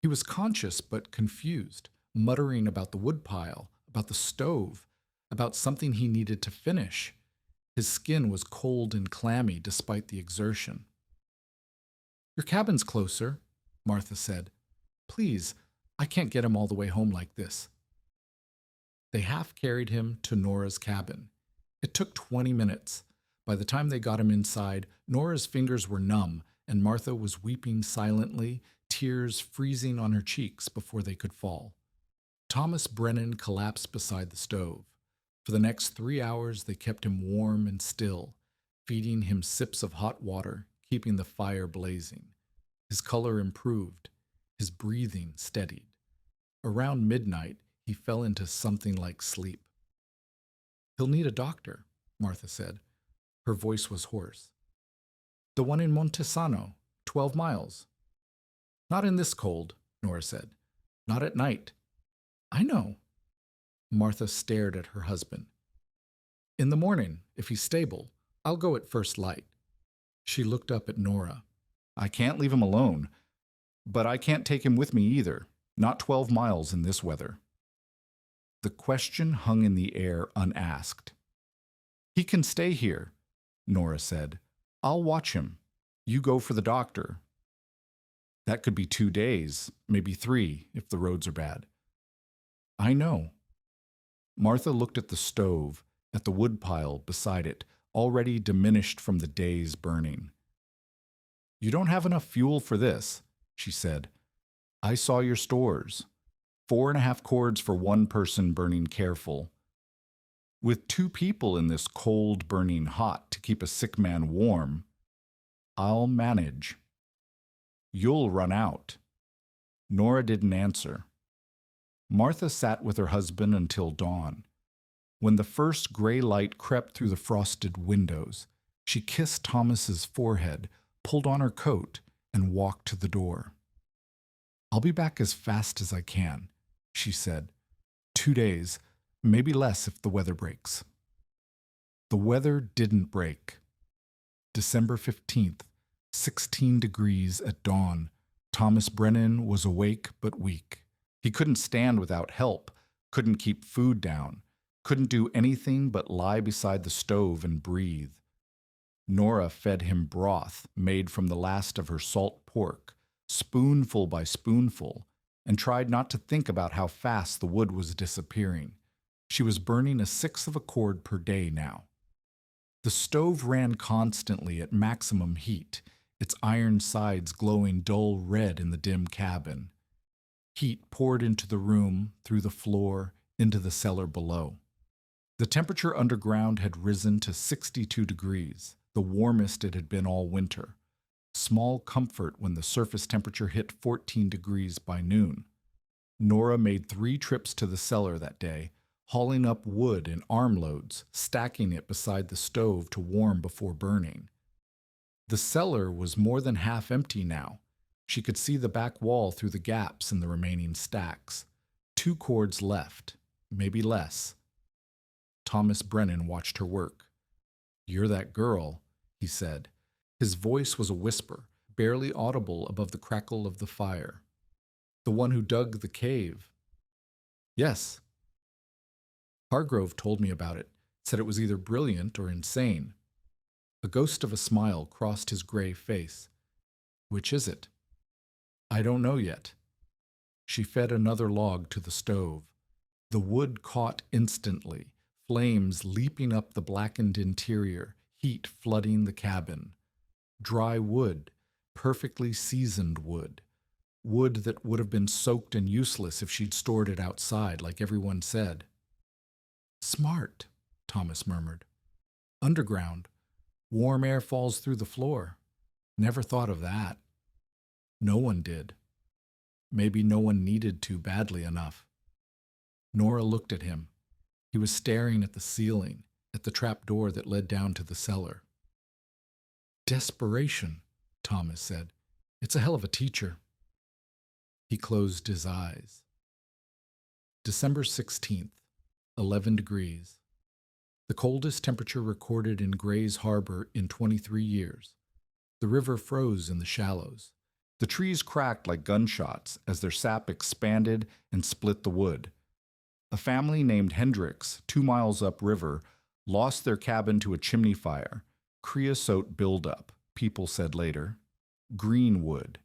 He was conscious but confused, muttering about the woodpile, about the stove, about something he needed to finish. His skin was cold and clammy despite the exertion. "Your cabin's closer," Martha said. "Please, I can't get him all the way home like this." They half carried him to Nora's cabin. It took 20 minutes. By the time they got him inside, Nora's fingers were numb, and Martha was weeping silently, tears freezing on her cheeks before they could fall. Thomas Brennan collapsed beside the stove. For the next 3 hours, they kept him warm and still, feeding him sips of hot water, keeping the fire blazing. His color improved. His breathing steadied. Around midnight, he fell into something like sleep. "He'll need a doctor," Martha said. Her voice was hoarse. "The one in Montesano, 12 miles. "Not in this cold," Nora said. "Not at night." "I know." Martha stared at her husband. "In the morning, if he's stable, I'll go at first light." She looked up at Nora. "I can't leave him alone, but I can't take him with me either, not 12 miles in this weather." The question hung in the air unasked. "He can stay here," Nora said. "I'll watch him. You go for the doctor." "That could be 2 days, maybe 3, if the roads are bad." "I know." Martha looked at the stove, at the woodpile beside it, already diminished from the day's burning. "You don't have enough fuel for this," she said. "I saw your stores. 4.5 cords for 1 person burning careful. With 2 people in this cold burning hot to keep a sick man warm, I'll manage." "You'll run out." Nora didn't answer. Martha sat with her husband until dawn. When the first gray light crept through the frosted windows, she kissed Thomas's forehead, pulled on her coat, and walked to the door. "I'll be back as fast as I can," she said. 2 days, maybe less if the weather breaks." The weather didn't break. December 15th, 16 degrees at dawn. Thomas Brennan was awake but weak. He couldn't stand without help, couldn't keep food down, couldn't do anything but lie beside the stove and breathe. Nora fed him broth made from the last of her salt pork, spoonful by spoonful, and tried not to think about how fast the wood was disappearing. She was burning a sixth of a cord per day now. The stove ran constantly at maximum heat, its iron sides glowing dull red in the dim cabin. Heat poured into the room, through the floor, into the cellar below. The temperature underground had risen to 62 degrees, the warmest it had been all winter. Small comfort when the surface temperature hit 14 degrees by noon. Nora made 3 trips to the cellar that day, hauling up wood in armloads, stacking it beside the stove to warm before burning. The cellar was more than half empty now. She could see the back wall through the gaps in the remaining stacks. 2 cords left, maybe less. Thomas Brennan watched her work. "You're that girl," he said. His voice was a whisper, barely audible above the crackle of the fire. "The one who dug the cave." "Yes." "Hargrove told me about it, said it was either brilliant or insane." A ghost of a smile crossed his gray face. "Which is it?" "I don't know yet." She fed another log to the stove. The wood caught instantly, flames leaping up the blackened interior, heat flooding the cabin. Dry wood, perfectly seasoned wood. Wood that would have been soaked and useless if she'd stored it outside, like everyone said. "Smart," Thomas murmured. "Underground. Warm air falls through the floor. Never thought of that." No one did. Maybe no one needed to badly enough. Nora looked at him. He was staring at the ceiling, at the trap door that led down to the cellar. "Desperation," Thomas said. "It's a hell of a teacher." He closed his eyes. December 16th, 11 degrees. The coldest temperature recorded in Gray's Harbor in 23 years. The river froze in the shallows. The trees cracked like gunshots as their sap expanded and split the wood. A family named Hendricks, 2 miles upriver, lost their cabin to a chimney fire. Creosote buildup, people said later. Green wood.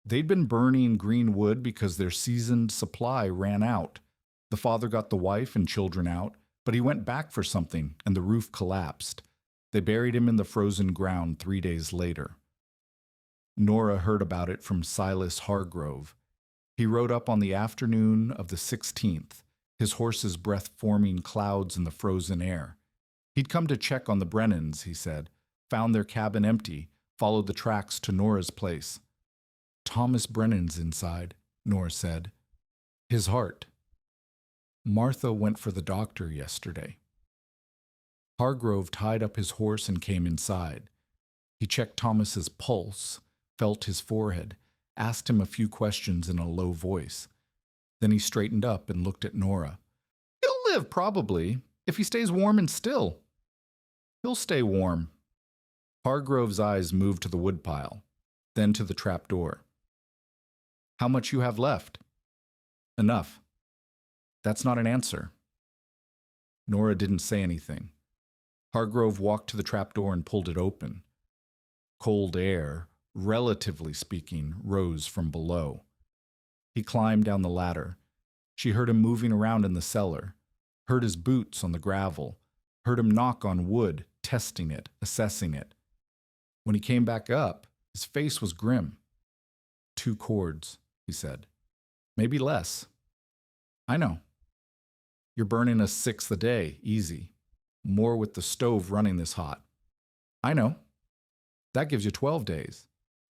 They'd been burning green wood because their seasoned supply ran out. The father got the wife and children out, but he went back for something and the roof collapsed. They buried him in the frozen ground 3 days later. Nora heard about it from Silas Hargrove. He rode up on the afternoon of the 16th, his horse's breath forming clouds in the frozen air. He'd come to check on the Brennans, he said, found their cabin empty, followed the tracks to Nora's place. "Thomas Brennan's inside," Nora said. "His heart." "Martha went for the doctor yesterday." Hargrove tied up his horse and came inside. He checked Thomas's pulse, felt his forehead, asked him a few questions in a low voice. Then he straightened up and looked at Nora. "He'll live, probably, if he stays warm and still." "He'll stay warm." Hargrove's eyes moved to the woodpile, then to the trap door. "How much you have left?" "Enough." "That's not an answer." Nora didn't say anything. Hargrove walked to the trap door and pulled it open. Cold air, relatively speaking, rose from below. He climbed down the ladder. She heard him moving around in the cellar, heard his boots on the gravel, heard him knock on wood, testing it, assessing it. When he came back up, his face was grim. "2 cords, he said. "Maybe less." "I know." "You're burning a sixth a day, easy. More with the stove running this hot." "I know." "That gives you 12 days.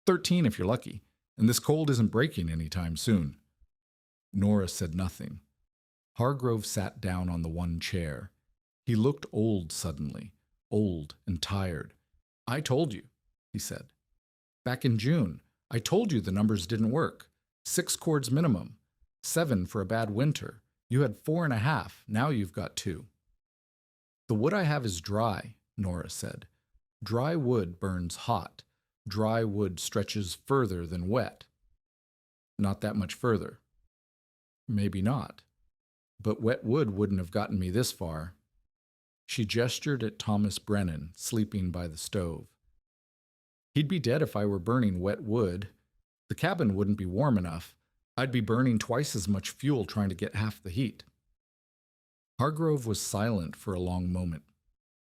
13 if you're lucky, and this cold isn't breaking anytime soon." Nora said nothing. Hargrove sat down on the one chair. He looked old suddenly, old and tired. "I told you," he said. "Back in June, I told you the numbers didn't work. 6 cords minimum, 7 for a bad winter. You had 4.5, now you've got 2. "The wood I have is dry," Nora said. "Dry wood burns hot. Dry wood stretches further than wet." "Not that much further." Maybe not. But wet wood wouldn't have gotten me this far. She gestured at Thomas Brennan, sleeping by the stove. He'd be dead if I were burning wet wood. The cabin wouldn't be warm enough. I'd be burning twice as much fuel trying to get half the heat. Hargrove was silent for a long moment.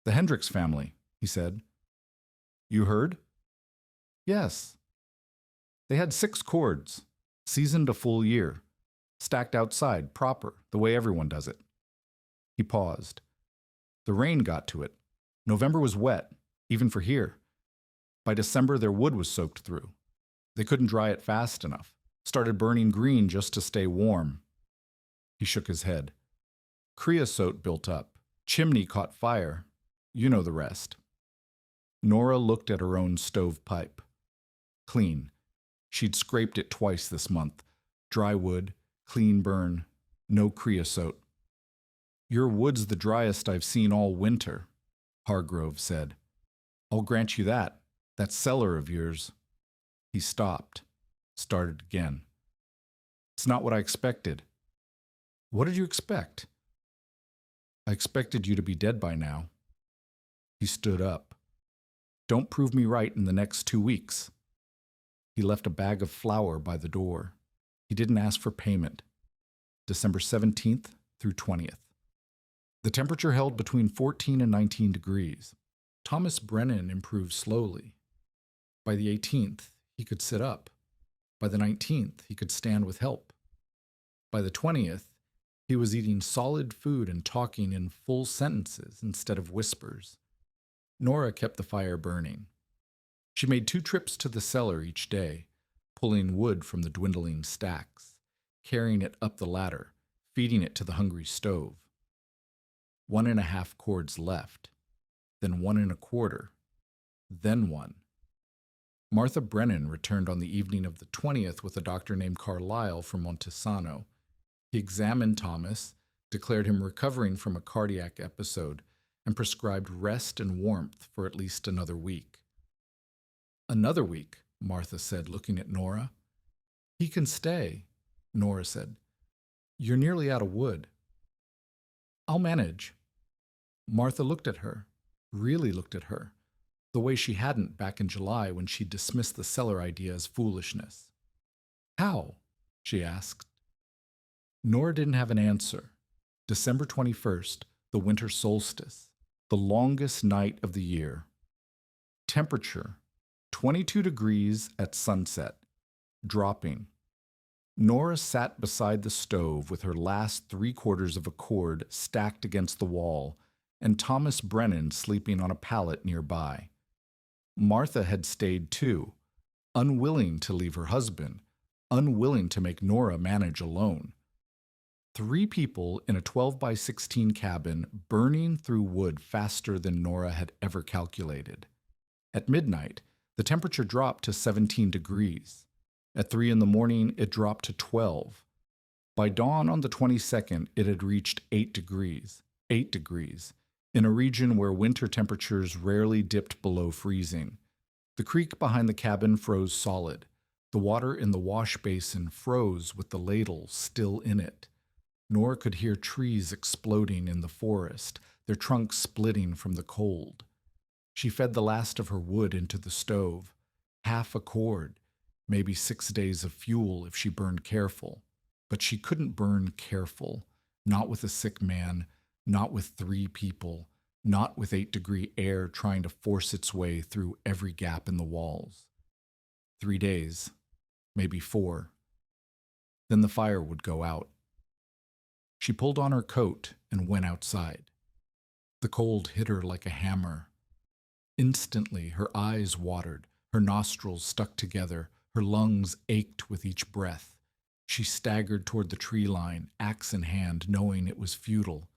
The Hendricks family, he said. You heard? Yes. They had 6 cords, seasoned a full year, stacked outside, proper, the way everyone does it. He paused. The rain got to it. November was wet, even for here. By December, their wood was soaked through. They couldn't dry it fast enough. Started burning green just to stay warm. He shook his head. Creosote built up. Chimney caught fire. You know the rest. Nora looked at her own stovepipe. Clean. She'd scraped it twice this month. Dry wood, clean burn, no creosote. Your wood's the driest I've seen all winter, Hargrove said. I'll grant you that. That cellar of yours. He stopped, started again. It's not what I expected. What did you expect? I expected you to be dead by now. He stood up. Don't prove me right in the next 2 weeks. He left a bag of flour by the door. He didn't ask for payment. December 17th through 20th. The temperature held between 14 and 19 degrees. Thomas Brennan improved slowly. By the 18th, he could sit up. By the 19th, he could stand with help. By the 20th, he was eating solid food and talking in full sentences instead of whispers. Nora kept the fire burning. She made 2 trips to the cellar each day, pulling wood from the dwindling stacks, carrying it up the ladder, feeding it to the hungry stove. 1.5 cords left, then 1.25, then 1. Martha Brennan returned on the evening of the 20th with a doctor named Carlisle from Montesano. He examined Thomas, declared him recovering from a cardiac episode, and prescribed rest and warmth for at least another week. Another week, Martha said, looking at Nora. He can stay, Nora said. You're nearly out of wood. I'll manage. Martha looked at her, really looked at her, the way she hadn't back in July when she dismissed the cellar idea as foolishness. How? She asked. Nora didn't have an answer. December 21st, the winter solstice, the longest night of the year. Temperature, 22 degrees at sunset, dropping. Nora sat beside the stove with her last 3/4 of a cord stacked against the wall, and Thomas Brennan sleeping on a pallet nearby. Martha had stayed too, unwilling to leave her husband, unwilling to make Nora manage alone. 3 people in a 12-by-16 cabin burning through wood faster than Nora had ever calculated. At midnight, the temperature dropped to 17 degrees. At 3 in the morning, it dropped to 12. By dawn on the 22nd, it had reached 8 degrees, in a region where winter temperatures rarely dipped below freezing. The creek behind the cabin froze solid. The water in the wash basin froze with the ladle still in it. Nora could hear trees exploding in the forest, their trunks splitting from the cold. She fed the last of her wood into the stove, half a cord, maybe 6 days of fuel if she burned careful. But she couldn't burn careful, not with a sick man, not with 3 people, not with 8-degree air trying to force its way through every gap in the walls. 3 days, maybe 4. Then the fire would go out. She pulled on her coat and went outside. The cold hit her like a hammer. Instantly, her eyes watered, her nostrils stuck together, her lungs ached with each breath. She staggered toward the tree line, axe in hand, knowing it was futile.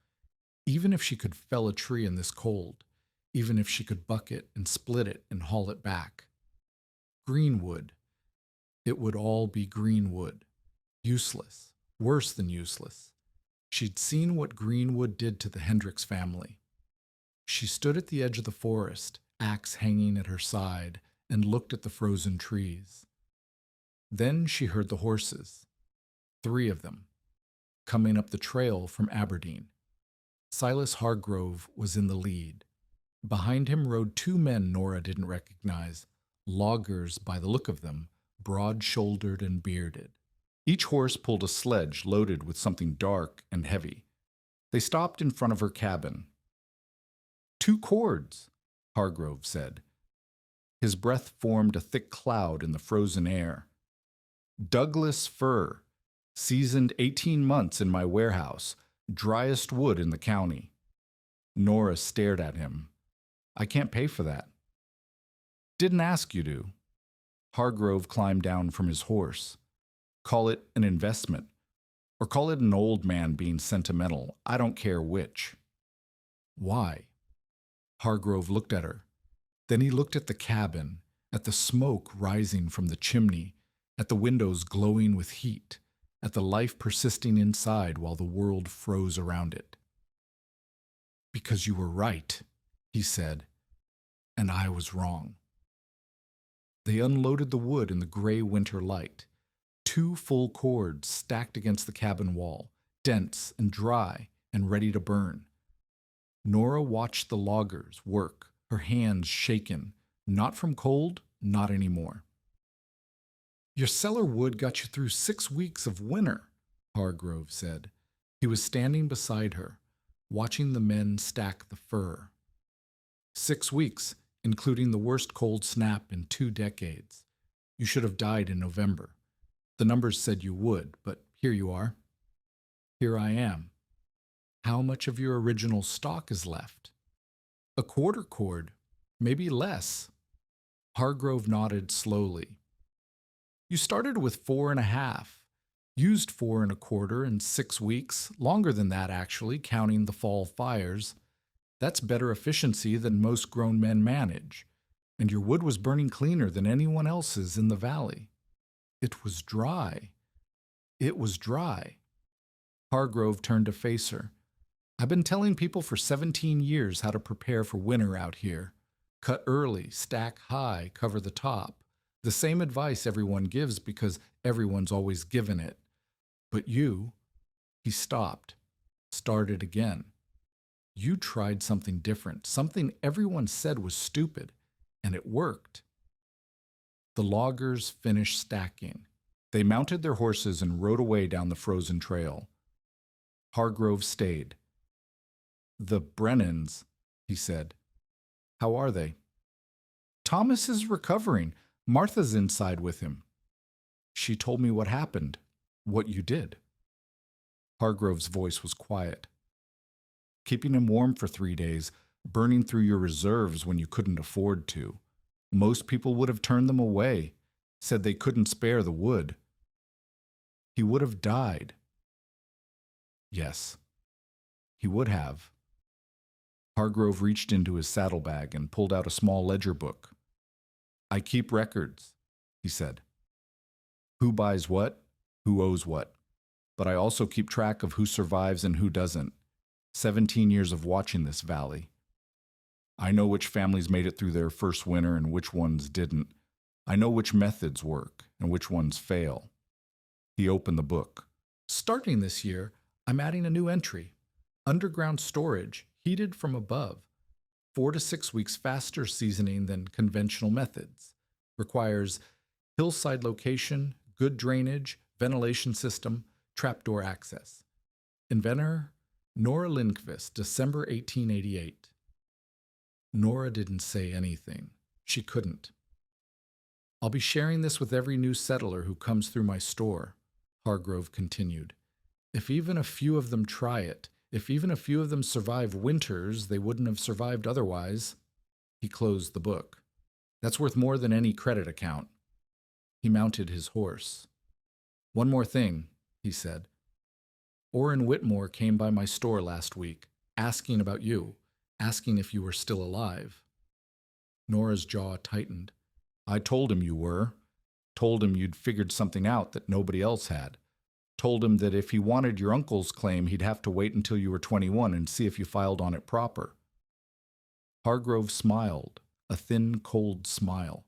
Even if she could fell a tree in this cold, even if she could buck it and split it and haul it back. Greenwood. It would all be greenwood. Useless. Worse than useless. She'd seen what greenwood did to the Hendricks family. She stood at the edge of the forest, axe hanging at her side, and looked at the frozen trees. Then she heard the horses. 3 of them. coming up the trail from Aberdeen. Silas Hargrove was in the lead. Behind him rode two men Nora didn't recognize, loggers by the look of them, broad-shouldered and bearded. Each horse pulled a sledge loaded with something dark and heavy. They stopped in front of her cabin. "2 cords," Hargrove said. His breath formed a thick cloud in the frozen air. "Douglas fir, seasoned 18 months in my warehouse, driest wood in the county." Nora stared at him. "I can't pay for that." "Didn't ask you to." Hargrove climbed down from his horse. "Call it an investment, or call it an old man being sentimental. I don't care which." "Why?" Hargrove looked at her. Then he looked at the cabin, at the smoke rising from the chimney, at the windows glowing with heat, at the life persisting inside while the world froze around it. "Because you were right," he said, "and I was wrong." They unloaded the wood in the gray winter light. 2 full cords stacked against the cabin wall, dense and dry and ready to burn. Nora watched the loggers work, her hands shaken, not from cold, not anymore. "Your cellar wood got you through 6 weeks of winter," Hargrove said. He was standing beside her, watching the men stack the fir. 6 weeks, including the worst cold snap in 2 decades. You should have died in November. The numbers said you would, but here you are. Here I am. How much of your original stock is left? A 1/4 cord, maybe less." Hargrove nodded slowly. "You started with 4.5, used 4.25 in 6 weeks, longer than that actually, counting the fall fires. That's better efficiency than most grown men manage, and your wood was burning cleaner than anyone else's in the valley. It was dry. It was dry." Hargrove turned to face her. "I've been telling people for 17 years how to prepare for winter out here. Cut early, stack high, cover the top. The same advice everyone gives because everyone's always given it. But you," he stopped, started again. "You tried something different, something everyone said was stupid, and it worked." The loggers finished stacking. They mounted their horses and rode away down the frozen trail. Hargrove stayed. "The Brennans," he said. "How are they?" "Thomas is recovering. Martha's inside with him. She told me what happened, what you did." Hargrove's voice was quiet. "Keeping him warm for 3 days, burning through your reserves when you couldn't afford to. Most people would have turned them away, said they couldn't spare the wood. He would have died." "Yes, he would have." Hargrove reached into his saddlebag and pulled out a small ledger book. "I keep records," he said. "Who buys what, who owes what. But I also keep track of who survives and who doesn't. 17 years of watching this valley. I know which families made it through their first winter and which ones didn't. I know which methods work and which ones fail." He opened the book. "Starting this year, I'm adding a new entry. Underground storage, heated from above. 4 to 6 weeks faster seasoning than conventional methods. Requires hillside location, good drainage, ventilation system, trapdoor access. Inventor, Nora Lindqvist, December 1888. Nora didn't say anything. She couldn't. "I'll be sharing this with every new settler who comes through my store," Hargrove continued. "If even a few of them try it, if even a few of them survive winters they wouldn't have survived otherwise." He closed the book. "That's worth more than any credit account." He mounted his horse. "One more thing," he said. "Orrin Whitmore came by my store last week, asking about you, asking if you were still alive." Nora's jaw tightened. "I told him you were. Told him you'd figured something out that nobody else had. Told him that if he wanted your uncle's claim, he'd have to wait until you were 21 and see if you filed on it proper." Hargrove smiled, a thin, cold smile.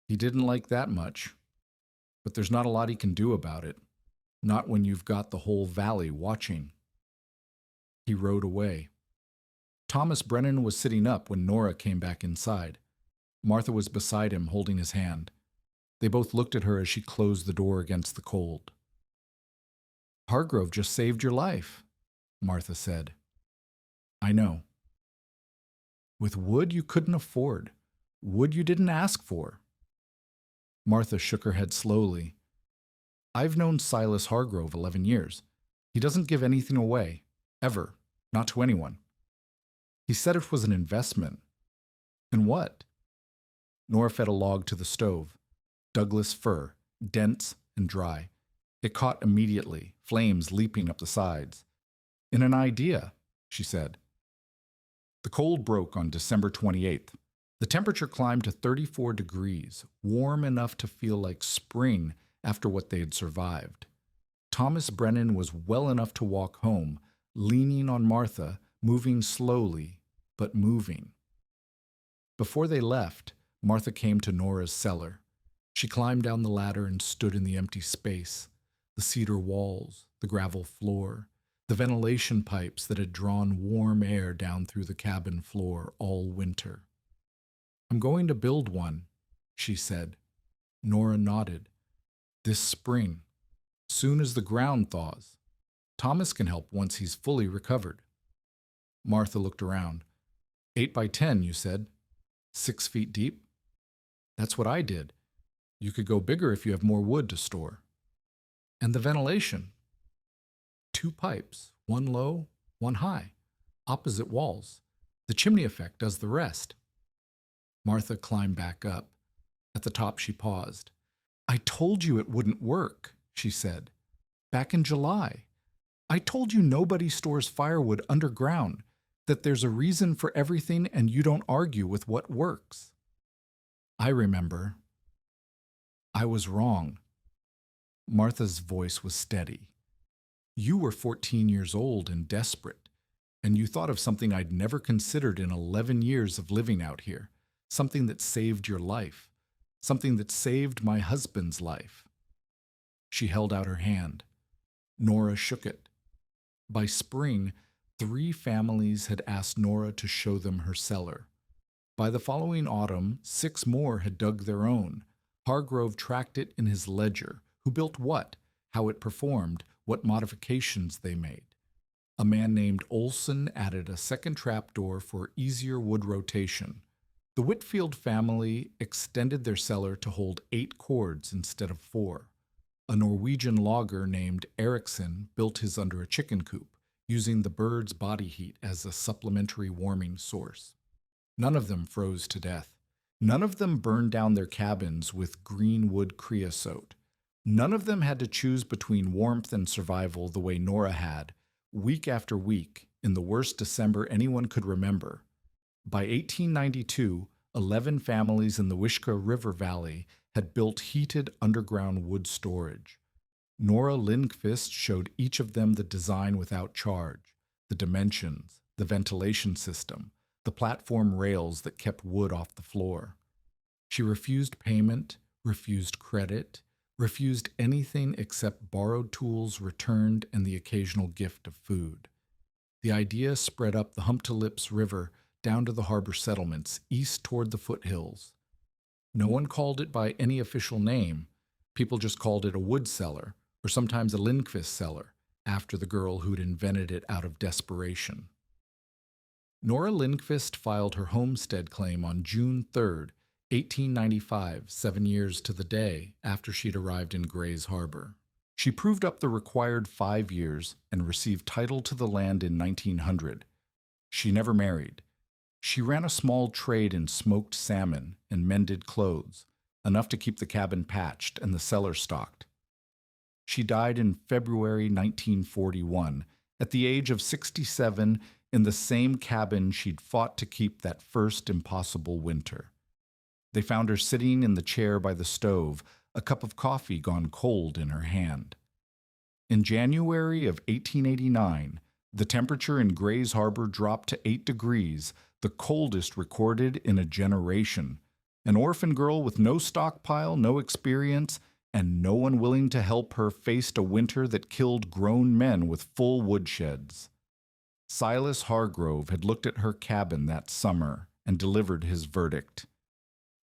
"He didn't like that much, but there's not a lot he can do about it. Not when you've got the whole valley watching. He rode away. Thomas Brennan was sitting up when Nora came back inside. Martha was beside him, holding his hand. They both looked at her as she closed the door against the cold. "Hargrove just saved your life," Martha said. "I know. With wood you couldn't afford, wood you didn't ask for." Martha shook her head slowly. "I've known Silas Hargrove 11 years. He doesn't give anything away, ever, not to anyone. He said it was an investment." "And what?" Nora fed a log to the stove. Douglas fir, dense and dry. It caught immediately, flames leaping up the sides. "In an idea," she said. The cold broke on December 28th. The temperature climbed to 34 degrees, warm enough to feel like spring after what they had survived. Thomas Brennan was well enough to walk home, leaning on Martha, moving slowly, but moving. Before they left, Martha came to Nora's cellar. She climbed down the ladder and stood in the empty space, the cedar walls, the gravel floor, the ventilation pipes that had drawn warm air down through the cabin floor all winter. "I'm going to build one," she said. Nora nodded. "This spring, soon as the ground thaws. Thomas can help once he's fully recovered." Martha looked around. 8 by 10, you said? 6 feet deep? That's what I did. You could go bigger if you have more wood to store. And the ventilation? 2 pipes, one low, one high, opposite walls. The chimney effect does the rest." Martha climbed back up. At the top she paused. "I told you it wouldn't work," she said. "Back in July. I told you nobody stores firewood underground, that there's a reason for everything and you don't argue with what works." "I remember. I was wrong." Martha's voice was steady. "You were 14 years old and desperate, and you thought of something I'd never considered in 11 years of living out here, something that saved your life, something that saved my husband's life." She held out her hand. Nora shook it. By spring, 3 families had asked Nora to show them her cellar. By the following autumn, 6 more had dug their own. Hargrove tracked it in his ledger. Who built what, how it performed, what modifications they made. A man named Olson added a second trapdoor for easier wood rotation. The Whitfield family extended their cellar to hold 8 cords instead of 4. A Norwegian logger named Eriksson built his under a chicken coop, using the bird's body heat as a supplementary warming source. None of them froze to death. None of them burned down their cabins with green wood creosote. None of them had to choose between warmth and survival the way Nora had, week after week, in the worst December anyone could remember. By 1892, 11 families in the Wishkah River Valley had built heated underground wood storage. Nora Lindqvist showed each of them the design without charge, the dimensions, the ventilation system, the platform rails that kept wood off the floor. She refused payment, refused credit, refused anything except borrowed tools returned and the occasional gift of food. The idea spread up the Humptilips River down to the harbor settlements, east toward the foothills. No one called it by any official name. People just called it a wood cellar, or sometimes a Lindqvist cellar, after the girl who'd invented it out of desperation. Nora Lindqvist filed her homestead claim on June 3rd, 1895, 7 years to the day after she'd arrived in Gray's Harbor. She proved up the required 5 years and received title to the land in 1900. She never married. She ran a small trade in smoked salmon and mended clothes, enough to keep the cabin patched and the cellar stocked. She died in February 1941, at the age of 67, in the same cabin she'd fought to keep that first impossible winter. They found her sitting in the chair by the stove, a cup of coffee gone cold in her hand. In January of 1889, the temperature in Gray's Harbor dropped to 8 degrees, the coldest recorded in a generation. An orphan girl with no stockpile, no experience, and no one willing to help her faced a winter that killed grown men with full woodsheds. Silas Hargrove had looked at her cabin that summer and delivered his verdict.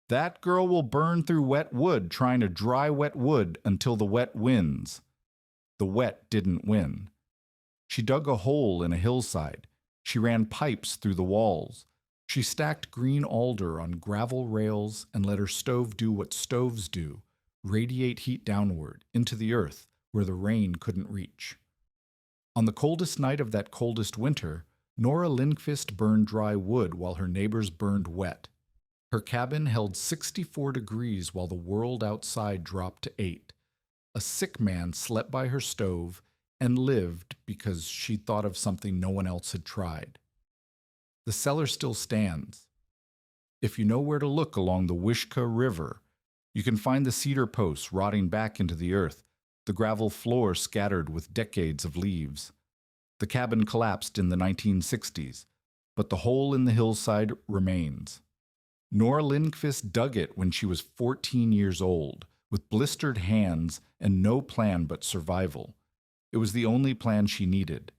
That girl will burn through wet wood trying to dry wet wood until the wet wins. The wet didn't win. She dug a hole in a hillside. She ran pipes through the walls. She stacked green alder on gravel rails and let her stove do what stoves do, radiate heat downward into the earth where the rain couldn't reach. On the coldest night of that coldest winter, Nora Lindqvist burned dry wood while her neighbors burned wet. Her cabin held 64 degrees while the world outside dropped to 8. A sick man slept by her stove and lived because she thought of something no one else had tried. The cellar still stands. If you know where to look along the Wishkah River, you can find the cedar posts rotting back into the earth, the gravel floor scattered with decades of leaves. The cabin collapsed in the 1960s, but the hole in the hillside remains. Nora Lindqvist dug it when she was 14 years old, with blistered hands and no plan but survival. It was the only plan she needed.